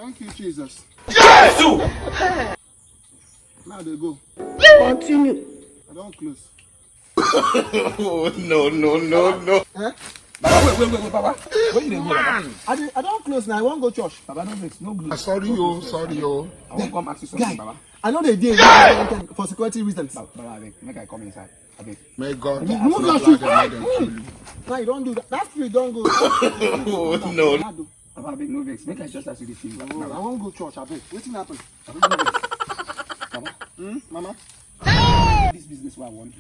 Thank you, Jesus. Yes! Now they go. Continue. I don't close. Oh, no. Eh? Baba, wait, Baba. Where you dey go, Baba? I don't close now. I won't go church. Baba, no vex, no glue. Sorry, yo. I won't come ask you something, Baba. I know they did for security reasons. Baba, make I come inside. Abeg. May God Remove your not shoes. allow them kill you. No, you don't do that. That spirit don't go. Oh, no. Baba, abeg, no vex. Make I just ask you this thing. I Baba, won't go church. I beg. Wetin happen? no vex. Baba, Mama? this business what I want.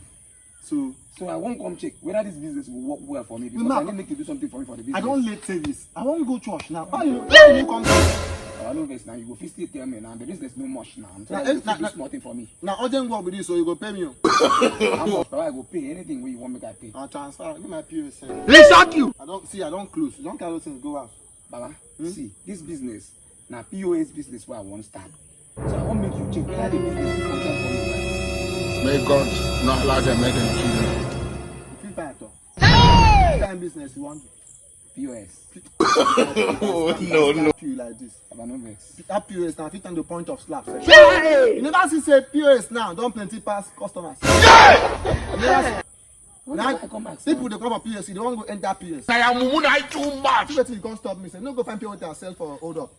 So I won't come check whether this business will work well for me because Ma, I need to do something for me for the business. I don't let service. I won't go church now. Why you come here? Baba, no vex now. You go fit still tell me now. The business no much now. I'm Nah, trying to nah, do small thing for me. Now, urgent work with this, so you go pay me. How much, Baba, I go pay anything where you want me I pay. I'll transfer. Give my POS. Resack you. I don't close. You don't carry those things, go out. Baba, see, this business, now POS business where I want to start. So I want make you check whether the business will function for me. Right? May God not allow them make them kill you. You feel fine, though. What kind of business you want? POS. Oh, no. Slap you like this. Baba, no vex. That POS now, fit on the point of slap. You never see say POS now, don't plenty pass customers. You never see. Now, I come back. people they come for POS, they won't go enter POS. I am Mumunai too much. See wetin you can't stop me. Say, no go find POS and sell for hold up.